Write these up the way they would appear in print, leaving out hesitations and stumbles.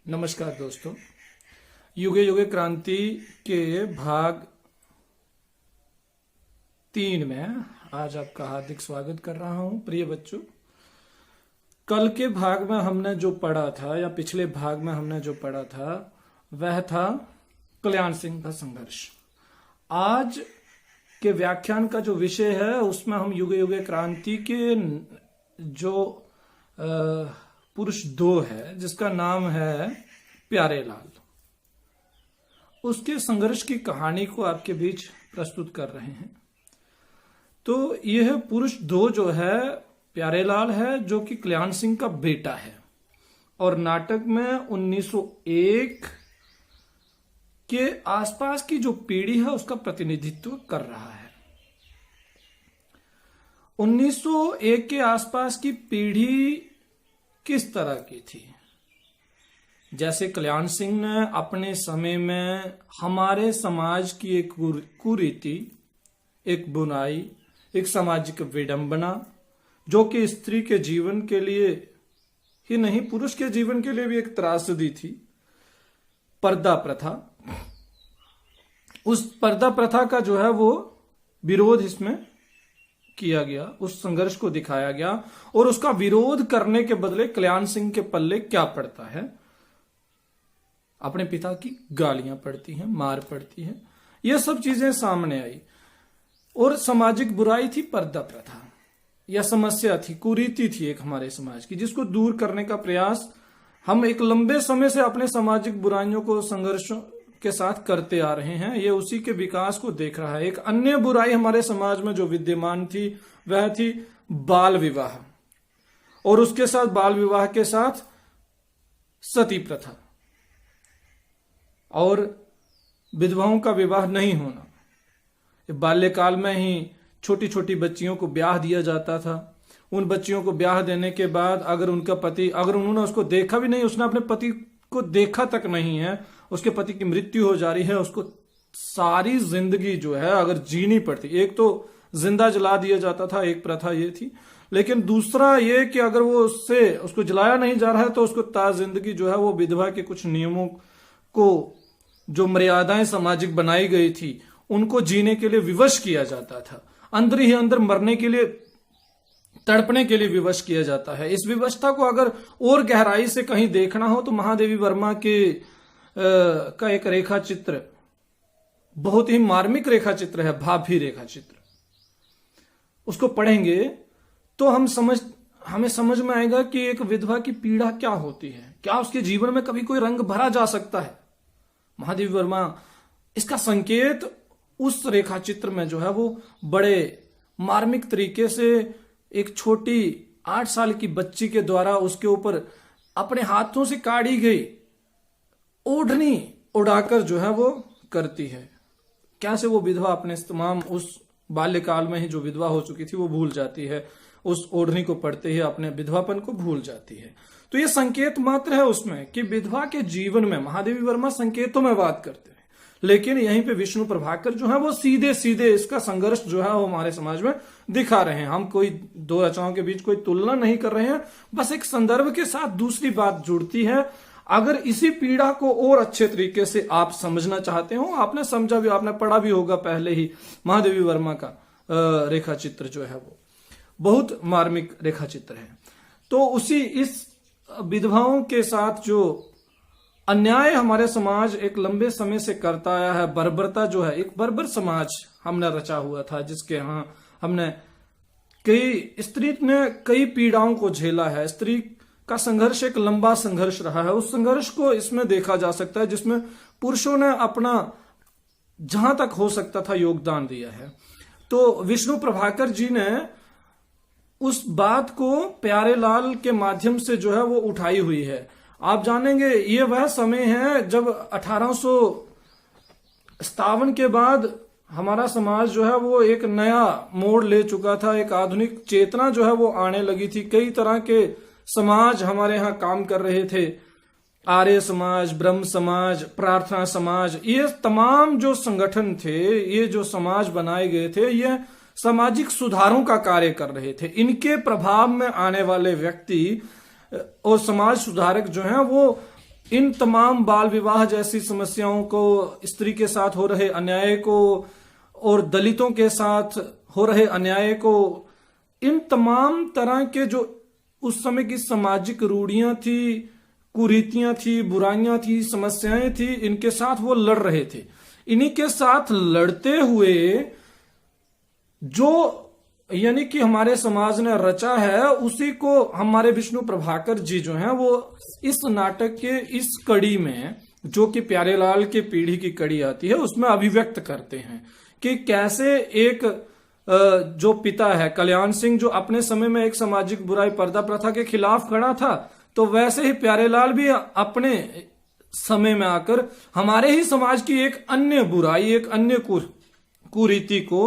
नमस्कार दोस्तों, युगे युगे क्रांति के भाग 3 में आज आपका हार्दिक स्वागत कर रहा हूं। प्रिय बच्चों, कल के भाग में हमने जो पढ़ा था या पिछले भाग में हमने जो पढ़ा था वह था कल्याण सिंह का संघर्ष। आज के व्याख्यान का जो विषय है उसमें हम युगे युगे क्रांति के जो पुरुष 2 है जिसका नाम है प्यारेलाल, उसके संघर्ष की कहानी को आपके बीच प्रस्तुत कर रहे हैं। तो यह पुरुष 2 जो है प्यारेलाल है, जो कि कल्याण सिंह का बेटा है और नाटक में 1901 के आसपास की जो पीढ़ी है उसका प्रतिनिधित्व कर रहा है। 1901 के आसपास की पीढ़ी किस तरह की थी? जैसे कल्याण सिंह ने अपने समय में हमारे समाज की एक कुरीति, एक बुराई, एक सामाजिक विडंबना, जो कि स्त्री के जीवन के लिए ही नहीं पुरुष के जीवन के लिए भी एक त्रासदी थी, पर्दा प्रथा। उस पर्दा प्रथा का जो है वो विरोध इसमें किया गया, उस संघर्ष को दिखाया गया और उसका विरोध करने के बदले कल्याण सिंह के पल्ले क्या पड़ता है? अपने पिता की गालियां पड़ती हैं, मार पड़ती है, यह सब चीजें सामने आई। और सामाजिक बुराई थी पर्दा प्रथा, यह समस्या थी, कुरीति थी एक हमारे समाज की, जिसको दूर करने का प्रयास हम एक लंबे समय से अपने सामाजिक बुराइयों को संघर्षों के साथ करते आ रहे हैं। ये उसी के विकास को देख रहा है। एक अन्य बुराई हमारे समाज में जो विद्यमान थी वह थी बाल विवाह, और उसके साथ बाल विवाह के साथ सती प्रथा और विधवाओं का विवाह नहीं होना। बाल्यकाल में ही छोटी छोटी बच्चियों को ब्याह दिया जाता था। उन बच्चियों को ब्याह देने के बाद अगर उनका पति, अगर उन्होंने उसको देखा भी नहीं, उसने अपने पति को देखा तक नहीं है, उसके पति की मृत्यु हो जा रही है, उसको सारी जिंदगी जो है अगर जीनी पड़ती, एक तो जिंदा जला दिया जाता था, एक प्रथा ये थी, लेकिन दूसरा ये कि अगर वो उसको जलाया नहीं जा रहा है तो उसको ताज जिंदगी जो है वो विधवा के कुछ नियमों को, जो मर्यादाएं सामाजिक बनाई गई थी, उनको जीने के लिए विवश किया जाता था। अंदर ही अंदर मरने के लिए, तड़पने के लिए विवश किया जाता है। इस विवशता को अगर और गहराई से कहीं देखना हो तो महादेवी वर्मा के का एक रेखा चित्र, बहुत ही मार्मिक रेखा चित्र है, भाभी रेखा चित्र। उसको पढ़ेंगे तो हमें समझ में आएगा कि एक विधवा की पीड़ा क्या होती है, क्या उसके जीवन में कभी कोई रंग भरा जा सकता है। महादेवी वर्मा इसका संकेत उस रेखा चित्र में जो है वो बड़े मार्मिक तरीके से एक छोटी 8 साल की बच्ची के द्वारा उसके ऊपर अपने हाथों से काढ़ी गई ओढ़नी उड़ाकर जो है वो करती है। कैसे वो विधवा अपने तमाम उस बाल्यकाल में ही जो विधवा हो चुकी थी वो भूल जाती है, उस ओढ़नी को पढ़ते ही अपने विधवापन को भूल जाती है। तो ये संकेत मात्र है उसमें कि विधवा के जीवन में महादेवी वर्मा संकेतों में बात करते हैं, लेकिन यहीं पे विष्णु प्रभाकर जो है वो सीधे सीधे इसका संघर्ष जो है वो हमारे समाज में दिखा रहे हैं। हम कोई 2 रचनाओं के बीच कोई तुलना नहीं कर रहे हैं, बस एक संदर्भ के साथ दूसरी बात जुड़ती है। अगर इसी पीड़ा को और अच्छे तरीके से आप समझना चाहते हो, आपने समझा भी, आपने पढ़ा भी होगा पहले ही, महादेवी वर्मा का रेखा चित्र जो है वो बहुत मार्मिक रेखा चित्र है। तो उसी इस विधवाओं के साथ जो अन्याय हमारे समाज एक लंबे समय से करता आया है, बर्बरता जो है, एक बर्बर समाज हमने रचा हुआ था, जिसके यहाँ हमने स्त्री ने कई पीड़ाओं को झेला है। स्त्री का संघर्ष एक लंबा संघर्ष रहा है। उस संघर्ष को इसमें देखा जा सकता है जिसमें पुरुषों ने अपना जहां तक हो सकता था योगदान दिया है। तो विष्णु प्रभाकर जी ने उस बात को प्यारेलाल के माध्यम से जो है वो उठाई हुई है। आप जानेंगे ये वह समय है जब 1857 के बाद हमारा समाज जो है वो एक नया मोड़ ले चुका था, एक आधुनिक चेतना जो है वो आने लगी थी। कई तरह के समाज हमारे यहाँ काम कर रहे थे, आर्य समाज, ब्रह्म समाज, प्रार्थना समाज, ये तमाम जो संगठन थे, ये जो समाज बनाए गए थे, ये सामाजिक सुधारों का कार्य कर रहे थे। इनके प्रभाव में आने वाले व्यक्ति और समाज सुधारक जो हैं वो इन तमाम बाल विवाह जैसी समस्याओं को, स्त्री के साथ हो रहे अन्याय को और दलितों के साथ हो रहे अन्याय को, इन तमाम तरह के जो उस समय की सामाजिक रूढ़ियां थी, कुरीतियां थी, बुराइयां थी, समस्याएं थी, इनके साथ वो लड़ रहे थे। इन्हीं के साथ लड़ते हुए जो यानी कि हमारे समाज ने रचा है, उसी को हमारे विष्णु प्रभाकर जी जो हैं वो इस नाटक के इस कड़ी में, जो कि प्यारेलाल के पीढ़ी की कड़ी आती है, उसमें अभिव्यक्त करते हैं कि कैसे एक जो पिता है कल्याण सिंह, जो अपने समय में एक सामाजिक बुराई पर्दा प्रथा के खिलाफ खड़ा था, तो वैसे ही प्यारेलाल भी अपने समय में आकर हमारे ही समाज की एक अन्य बुराई, एक अन्य कुरीति को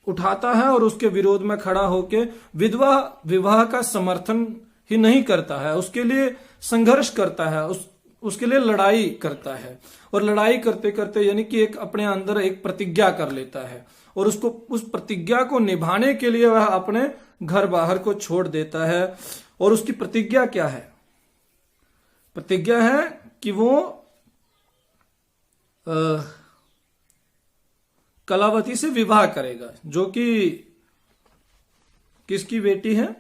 उठाता है और उसके विरोध में खड़ा होकर विधवा विवाह का समर्थन ही नहीं करता है, उसके लिए संघर्ष करता है, उसके लिए लड़ाई करता है। और लड़ाई करते करते यानी कि एक अपने अंदर एक प्रतिज्ञा कर लेता है और उसको, उस प्रतिज्ञा को निभाने के लिए वह अपने घर बाहर को छोड़ देता है। और उसकी प्रतिज्ञा क्या है? प्रतिज्ञा है कि वो कलावती से विवाह करेगा, जो कि किसकी बेटी है?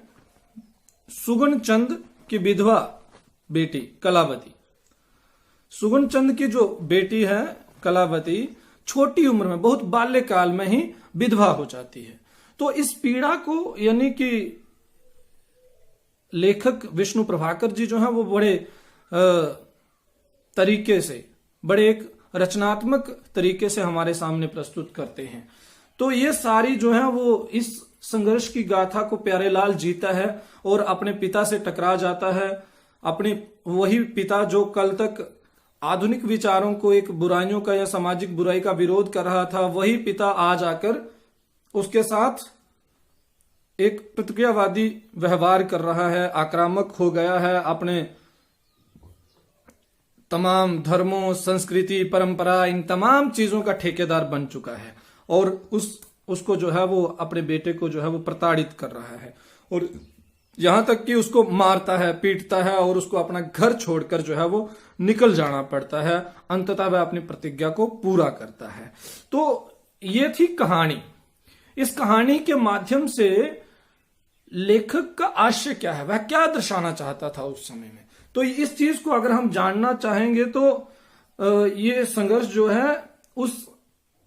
सुगन चंद की विधवा बेटी कलावती। सुगन चंद की जो बेटी है कलावती, छोटी उम्र में, बहुत बाल्यकाल में ही विधवा हो जाती है। तो इस पीड़ा को यानी कि लेखक विष्णु प्रभाकर जी जो है वो बड़े तरीके से, बड़े एक रचनात्मक तरीके से हमारे सामने प्रस्तुत करते हैं। तो ये सारी जो है वो इस संघर्ष की गाथा को प्यारेलाल जीता है और अपने पिता से टकरा जाता है। अपने वही पिता जो कल तक आधुनिक विचारों को, एक बुराइयों का या सामाजिक बुराई का विरोध कर रहा था, वही पिता आज आकर उसके साथ एक प्रतिक्रियावादी व्यवहार कर रहा है, आक्रामक हो गया है, अपने तमाम धर्मों, संस्कृति, परंपरा, इन तमाम चीजों का ठेकेदार बन चुका है और उसको जो है वो अपने बेटे को जो है वो प्रताड़ित कर रहा है और यहां तक कि उसको मारता है, पीटता है और उसको अपना घर छोड़कर जो है वो निकल जाना पड़ता है। अंततः वह अपनी प्रतिज्ञा को पूरा करता है। तो ये थी कहानी। इस कहानी के माध्यम से लेखक का आशय क्या है, वह क्या दर्शाना चाहता था उस समय में, तो इस चीज को अगर हम जानना चाहेंगे तो ये संघर्ष जो है उस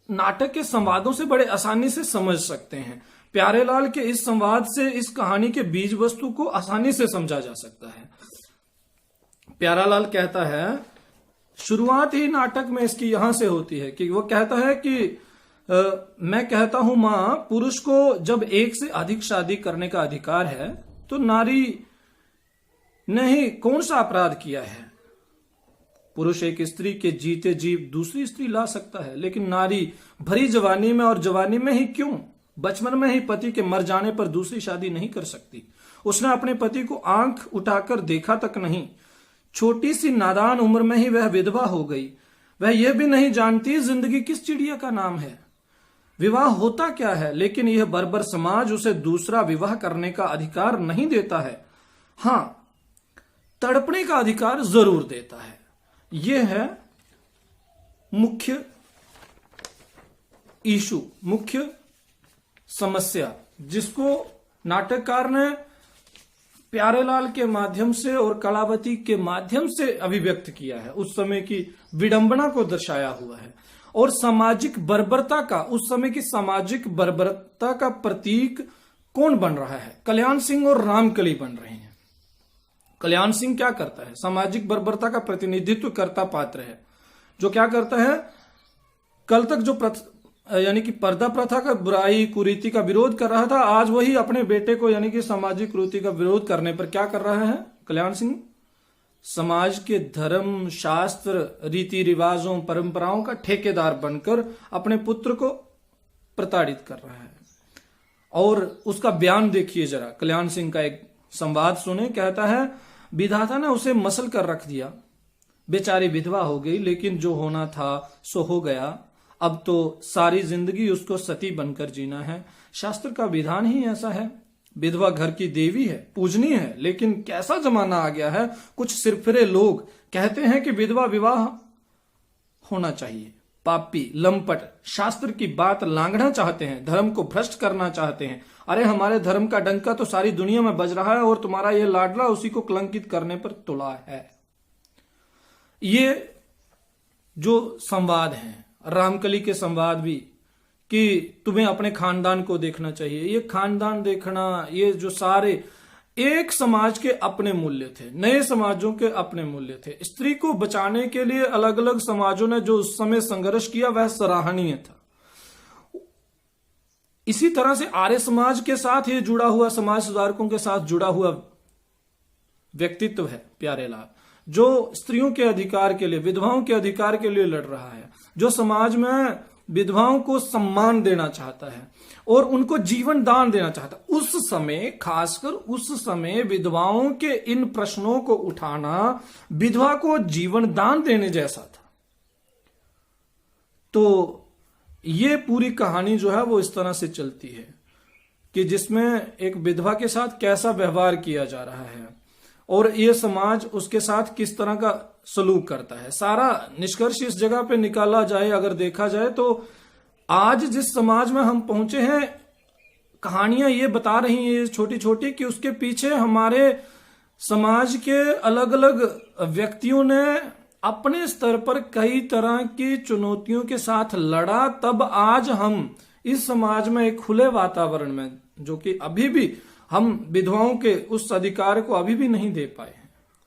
नाटक के संवादों से बड़े आसानी से समझ सकते हैं। प्यारेलाल के इस संवाद से इस कहानी के बीज वस्तु को आसानी से समझा जा सकता है। प्यारेलाल कहता है, शुरुआत ही नाटक में इसकी यहां से होती है कि वो कहता है कि मैं कहता हूं मां, पुरुष को जब एक से अधिक शादी करने का अधिकार है तो नारी ने ही कौन सा अपराध किया है। पुरुष एक स्त्री के जीते जी दूसरी स्त्री ला सकता है, लेकिन नारी भरी जवानी में और जवानी में ही क्यों, बचपन में ही पति के मर जाने पर दूसरी शादी नहीं कर सकती। उसने अपने पति को आंख उठाकर देखा तक नहीं, छोटी सी नादान उम्र में ही वह विधवा हो गई। वह यह भी नहीं जानती जिंदगी किस चिड़िया का नाम है, विवाह होता क्या है, लेकिन यह बर्बर समाज उसे दूसरा विवाह करने का अधिकार नहीं देता है। हां, तड़पने का अधिकार जरूर देता है। यह है मुख्य इशू, मुख्य समस्या, जिसको नाटककार ने प्यारेलाल के माध्यम से और कलावती के माध्यम से अभिव्यक्त किया है। उस समय की विडंबना को दर्शाया हुआ है और सामाजिक बर्बरता का, उस समय की सामाजिक बर्बरता का प्रतीक कौन बन रहा है? कल्याण सिंह और रामकली बन रहे हैं। कल्याण सिंह क्या करता है? सामाजिक बर्बरता का प्रतिनिधित्व करता पात्र है, जो क्या करता है, कल तक जो यानी कि पर्दा प्रथा का, बुराई, कुरीति का विरोध कर रहा था, आज वही अपने बेटे को यानी कि सामाजिक कुरीति का विरोध करने पर क्या कर रहा है कल्याण सिंह? समाज के धर्म, शास्त्र, रीति रिवाजों, परंपराओं का ठेकेदार बनकर अपने पुत्र को प्रताड़ित कर रहा है। और उसका बयान देखिए जरा, कल्याण सिंह का एक संवाद सुने। कहता है, विधाता ने उसे मसल कर रख दिया, बेचारी विधवा हो गई, लेकिन जो होना था सो हो गया। अब तो सारी जिंदगी उसको सती बनकर जीना है। शास्त्र का विधान ही ऐसा है। विधवा घर की देवी है, पूजनीय है। लेकिन कैसा जमाना आ गया है, कुछ सिरफिरे लोग कहते हैं कि विधवा विवाह होना चाहिए। पापी, लंपट, शास्त्र की बात लांघना चाहते हैं, धर्म को भ्रष्ट करना चाहते हैं। अरे हमारे धर्म का डंका तो सारी दुनिया में बज रहा है और तुम्हारा ये लाडला उसी को कलंकित करने पर तुला है। ये जो संवाद है, रामकली के संवाद भी, कि तुम्हें अपने खानदान को देखना चाहिए, ये खानदान देखना, ये जो सारे एक समाज के अपने मूल्य थे, नए समाजों के अपने मूल्य थे। स्त्री को बचाने के लिए अलग अलग समाजों ने जो उस समय संघर्ष किया वह सराहनीय था। इसी तरह से आर्य समाज के साथ ये जुड़ा हुआ, समाज सुधारकों के साथ जुड़ा हुआ व्यक्तित्व है प्यारेलाल, जो स्त्रियों के अधिकार के लिए, विधवाओं के अधिकार के लिए लड़ रहा है, जो समाज में विधवाओं को सम्मान देना चाहता है और उनको जीवन दान देना चाहता है। उस समय, खासकर उस समय विधवाओं के इन प्रश्नों को उठाना विधवा को जीवन दान देने जैसा था। तो ये पूरी कहानी जो है वो इस तरह से चलती है कि जिसमें एक विधवा के साथ कैसा व्यवहार किया जा रहा है और ये समाज उसके साथ किस तरह का सलूक करता है। सारा निष्कर्ष इस जगह पे निकाला जाए, अगर देखा जाए तो आज जिस समाज में हम पहुंचे हैं, कहानियां ये बता रही हैं ये छोटी छोटी, कि उसके पीछे हमारे समाज के अलग अलग व्यक्तियों ने अपने स्तर पर कई तरह की चुनौतियों के साथ लड़ा। तब आज हम इस समाज में एक खुले वातावरण में, जो कि अभी भी हम विधवाओं के उस अधिकार को अभी भी नहीं दे पाए हैं।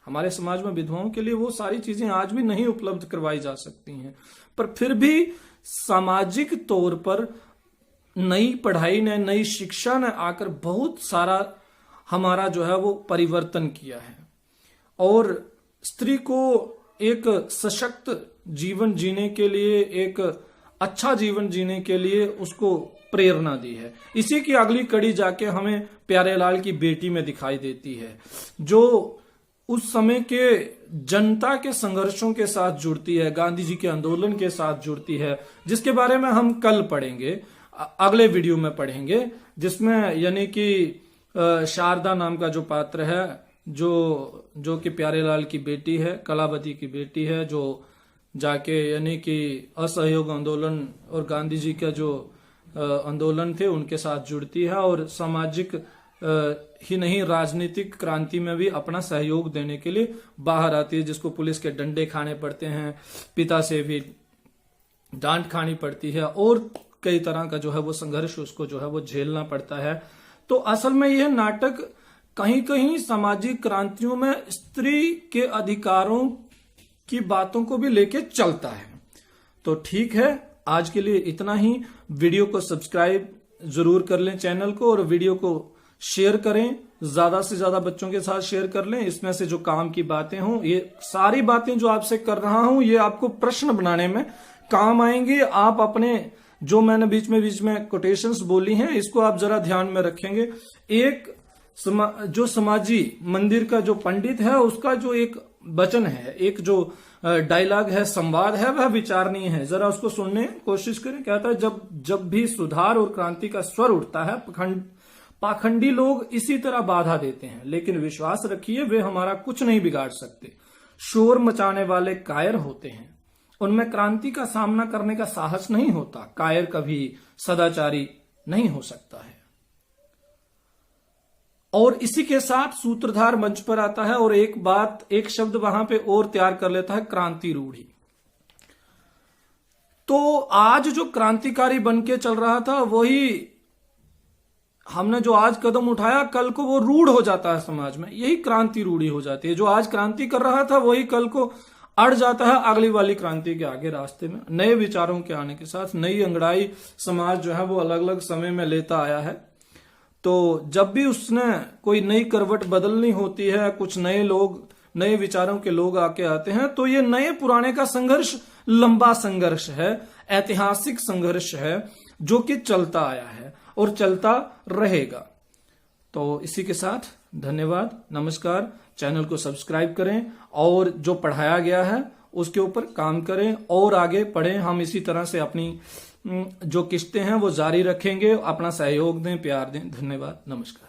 हमारे समाज में विधवाओं के लिए वो सारी चीजें आज भी नहीं उपलब्ध करवाई जा सकती हैं, पर फिर भी सामाजिक तौर पर नई पढ़ाई ने, नई शिक्षा ने आकर बहुत सारा हमारा जो है वो परिवर्तन किया है और स्त्री को एक सशक्त जीवन जीने के लिए, एक अच्छा जीवन जीने के लिए उसको प्रेरणा दी है। इसी की अगली कड़ी जाके हमें प्यारेलाल की बेटी में दिखाई देती है, जो उस समय के जनता के संघर्षों के साथ जुड़ती है, गांधी जी के आंदोलन के साथ जुड़ती है, जिसके बारे में हम कल पढ़ेंगे, अगले वीडियो में पढ़ेंगे, जिसमें यानी कि शारदा नाम का जो पात्र है, जो कि प्यारेलाल की बेटी है, कलावती की बेटी है, जो जाके यानी कि असहयोग आंदोलन और गांधी जी का जो आंदोलन थे उनके साथ जुड़ती है और सामाजिक ही नहीं राजनीतिक क्रांति में भी अपना सहयोग देने के लिए बाहर आती है, जिसको पुलिस के डंडे खाने पड़ते हैं, पिता से भी डांट खानी पड़ती है और कई तरह का जो है वो संघर्ष उसको जो है वो झेलना पड़ता है। तो असल में यह नाटक कहीं कहीं सामाजिक क्रांतियों में स्त्री के अधिकारों की बातों को भी लेके चलता है। तो ठीक है, आज के लिए इतना ही। वीडियो को सब्सक्राइब जरूर कर लें चैनल को और वीडियो को शेयर करें, ज्यादा से ज्यादा बच्चों के साथ शेयर कर लें। इसमें से जो काम की बातें हों, ये सारी बातें जो आपसे कर रहा हूं, ये आपको प्रश्न बनाने में काम आएंगे। आप अपने जो मैंने बीच में कोटेशंस बोली हैं, इसको आप जरा ध्यान में रखेंगे। एक जो समाजी मंदिर का जो पंडित है, उसका जो एक वचन है, एक जो डायलॉग है, संवाद है, वह विचारणीय है। जरा उसको सुनने की कोशिश करें। कहता है, जब भी सुधार और क्रांति का स्वर उठता है, पाखंडी लोग इसी तरह बाधा देते हैं, लेकिन विश्वास रखिए वे हमारा कुछ नहीं बिगाड़ सकते। शोर मचाने वाले कायर होते हैं, उनमें क्रांति का सामना करने का साहस नहीं होता। कायर कभी सदाचारी नहीं हो सकता है। और इसी के साथ सूत्रधार मंच पर आता है और एक शब्द वहां पे और तैयार कर लेता है, क्रांति रूढ़ी। तो आज जो क्रांतिकारी बनके चल रहा था, वही हमने जो आज कदम उठाया, कल को वो रूढ़ हो जाता है समाज में। यही क्रांति रूढ़ी हो जाती है। जो आज क्रांति कर रहा था, वही कल को अड़ जाता है अगली वाली क्रांति के आगे रास्ते में। नए विचारों के आने के साथ नई अंगड़ाई समाज जो है वो अलग अलग समय में लेता आया है। तो जब भी उसने कोई नई करवट बदलनी होती है, कुछ नए लोग, नए विचारों के लोग आके आते हैं, तो ये नए पुराने का संघर्ष लंबा संघर्ष है, ऐतिहासिक संघर्ष है, जो कि चलता आया है और चलता रहेगा। तो इसी के साथ धन्यवाद, नमस्कार। चैनल को सब्सक्राइब करें और जो पढ़ाया गया है उसके ऊपर काम करें और आगे पढ़ें। हम इसी तरह से अपनी जो किस्तें हैं वो जारी रखेंगे। अपना सहयोग दें, प्यार दें। धन्यवाद, नमस्कार।